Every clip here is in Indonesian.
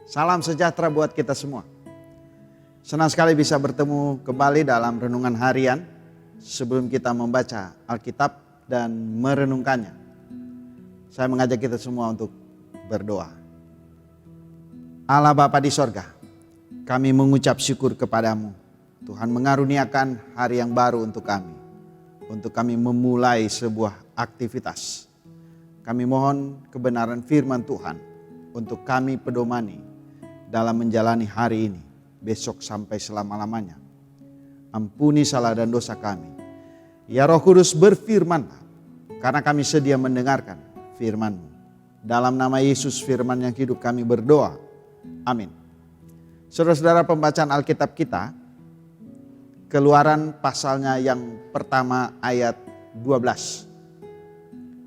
Salam sejahtera buat kita semua. Senang sekali bisa bertemu kembali dalam renungan harian sebelum kita membaca Alkitab dan merenungkannya. Saya mengajak kita semua untuk berdoa. Allah Bapa di sorga, kami mengucap syukur kepadamu. Tuhan mengaruniakan hari yang baru untuk kami. Untuk kami memulai sebuah aktivitas. Kami mohon kebenaran firman Tuhan untuk kami pedomani dalam menjalani hari ini, besok sampai selama-lamanya. Ampuni salah dan dosa kami. Ya Roh Kudus, berfirmanlah, karena kami sedia mendengarkan firman-Mu. Dalam nama Yesus firman yang hidup kami berdoa. Amin. Saudara-saudara, pembacaan Alkitab kita, Keluaran pasalnya yang pertama ayat 12.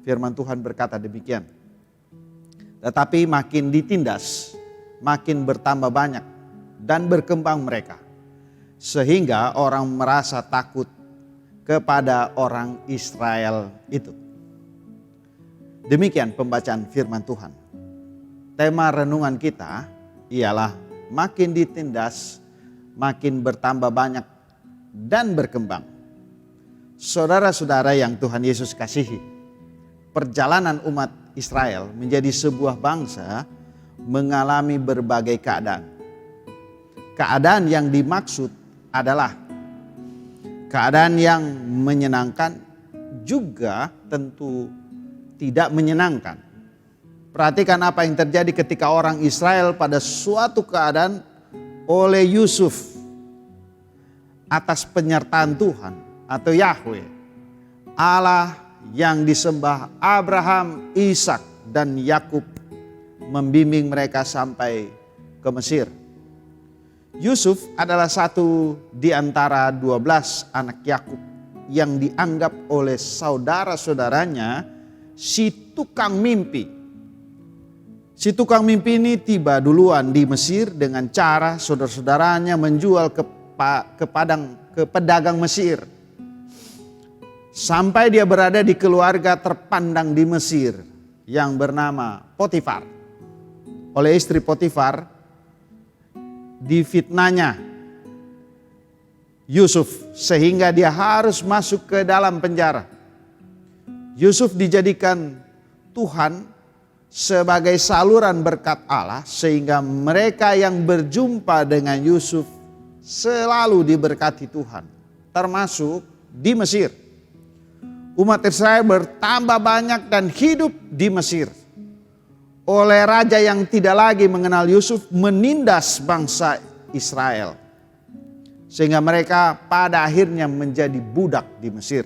Firman Tuhan berkata demikian. Tetapi makin ditindas, makin bertambah banyak dan berkembang mereka. Sehingga orang merasa takut kepada orang Israel itu. Demikian pembacaan firman Tuhan. Tema renungan kita ialah makin ditindas, makin bertambah banyak dan berkembang. Saudara-saudara yang Tuhan Yesus kasihi, perjalanan umat Israel menjadi sebuah bangsa mengalami berbagai keadaan. Keadaan yang dimaksud adalah keadaan yang menyenangkan, juga tentu tidak menyenangkan. Perhatikan apa yang terjadi ketika orang Israel pada suatu keadaan oleh Yusuf atas penyertaan Tuhan atau Yahweh, Allah yang disembah Abraham, Ishak dan Yakub, membimbing mereka sampai ke Mesir. Yusuf adalah satu di antara 12 anak Yakub yang dianggap oleh saudara-saudaranya si tukang mimpi. Si tukang mimpi ini tiba duluan di Mesir dengan cara saudara-saudaranya menjual ke pedagang Mesir. Sampai dia berada di keluarga terpandang di Mesir yang bernama Potifar. Oleh istri Potifar, difitnahnya Yusuf sehingga dia harus masuk ke dalam penjara. Yusuf dijadikan Tuhan sebagai saluran berkat Allah sehingga mereka yang berjumpa dengan Yusuf selalu diberkati Tuhan, termasuk di Mesir. Umat Israel bertambah banyak dan hidup di Mesir. Oleh raja yang tidak lagi mengenal Yusuf menindas bangsa Israel. Sehingga mereka pada akhirnya menjadi budak di Mesir.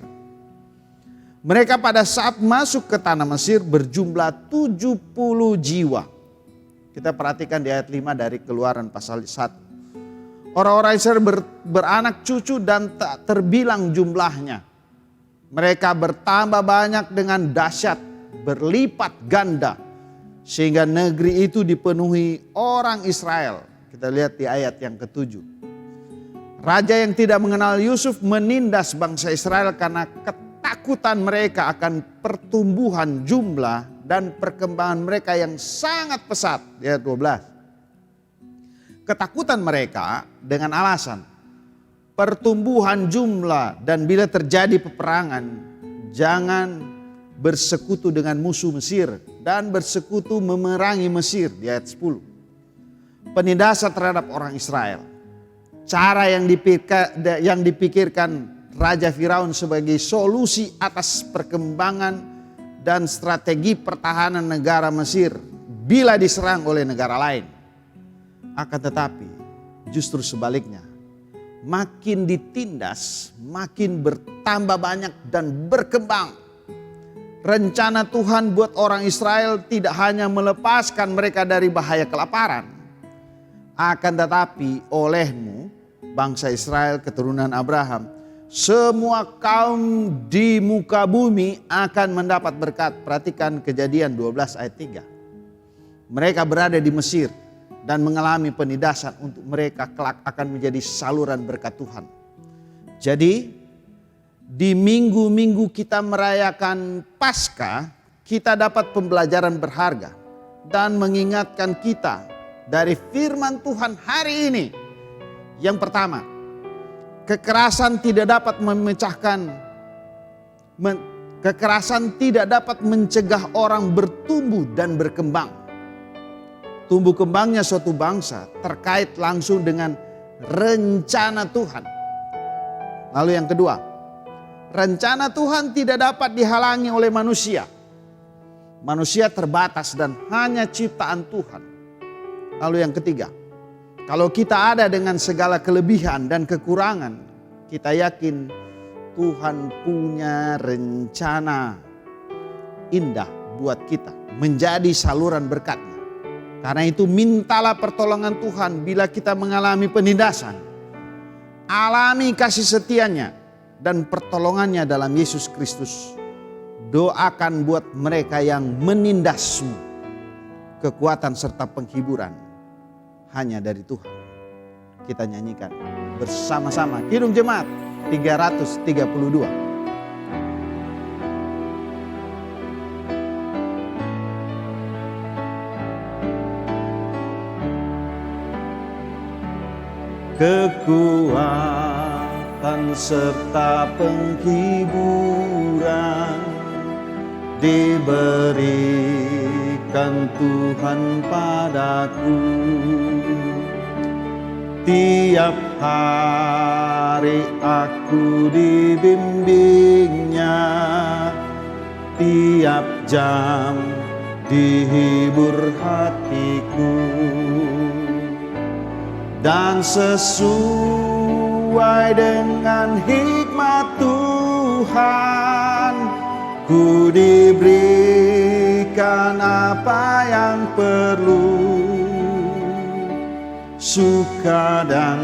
Mereka pada saat masuk ke tanah Mesir berjumlah 70 jiwa. Kita perhatikan di ayat 5 dari Keluaran pasal 1. Orang-orang Israel beranak cucu dan tak terbilang jumlahnya. Mereka bertambah banyak dengan dahsyat, berlipat ganda. Sehingga negeri itu dipenuhi orang Israel. Kita lihat di ayat yang ke-7. Raja yang tidak mengenal Yusuf menindas bangsa Israel karena ketakutan mereka akan pertumbuhan jumlah dan perkembangan mereka yang sangat pesat. Di ayat 12. Ketakutan mereka dengan alasan pertumbuhan jumlah dan bila terjadi peperangan jangan bersekutu dengan musuh Mesir dan bersekutu memerangi Mesir di ayat 10. Penindasan terhadap orang Israel. Cara yang dipikirkan Raja Firaun sebagai solusi atas perkembangan dan strategi pertahanan negara Mesir bila diserang oleh negara lain. Akan tetapi justru sebaliknya. Makin ditindas, makin bertambah banyak dan berkembang. Rencana Tuhan buat orang Israel tidak hanya melepaskan mereka dari bahaya kelaparan. Akan tetapi olehmu, bangsa Israel keturunan Abraham, semua kaum di muka bumi akan mendapat berkat. Perhatikan Kejadian 12 ayat 3. Mereka berada di Mesir dan mengalami penindasan untuk mereka kelak akan menjadi saluran berkat Tuhan. Jadi di minggu-minggu kita merayakan Paskah, kita dapat pembelajaran berharga dan mengingatkan kita dari firman Tuhan hari ini. Yang pertama, kekerasan tidak dapat kekerasan tidak dapat mencegah orang bertumbuh dan berkembang. Tumbuh kembangnya suatu bangsa terkait langsung dengan rencana Tuhan. Lalu yang kedua, rencana Tuhan tidak dapat dihalangi oleh manusia. Manusia terbatas dan hanya ciptaan Tuhan. Lalu yang ketiga, kalau kita ada dengan segala kelebihan dan kekurangan, kita yakin Tuhan punya rencana indah buat kita menjadi saluran berkat-Nya. Karena itu mintalah pertolongan Tuhan bila kita mengalami penindasan. Alami kasih setia-Nya dan pertolongannya dalam Yesus Kristus. Doakan buat mereka yang menindasmu. Kekuatan serta penghiburan hanya dari Tuhan. Kita nyanyikan bersama-sama Kidung Jemaat 332. Kekuatan serta penghiburan diberikan Tuhan padaku. Tiap hari aku dibimbingnya, tiap jam dihibur hatiku. Dan sesuai dengan hikmat Tuhan, ku diberikan apa yang perlu. Suka dan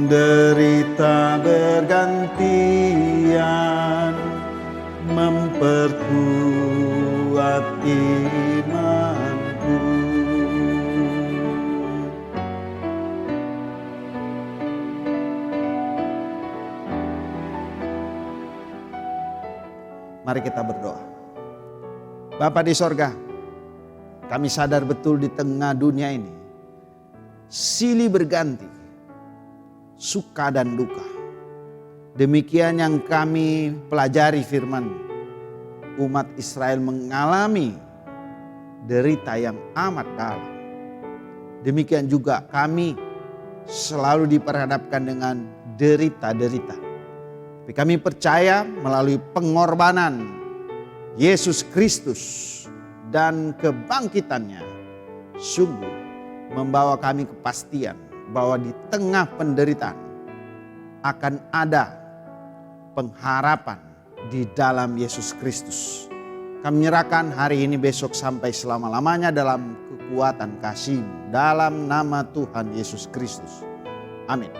derita bergantian, memperkuat imanku. Mari kita berdoa. Bapa di sorga, kami sadar betul di tengah dunia ini silih berganti, suka dan duka. Demikian yang kami pelajari firman, umat Israel mengalami derita yang amat dalam. Demikian juga kami selalu diperhadapkan dengan derita-derita. Tapi kami percaya melalui pengorbanan Yesus Kristus dan kebangkitannya, sungguh membawa kami kepastian bahwa di tengah penderitaan akan ada pengharapan di dalam Yesus Kristus. Kami menyerahkan hari ini, besok, sampai selama-lamanya dalam kekuatan kasih-Mu, dalam nama Tuhan Yesus Kristus. Amin.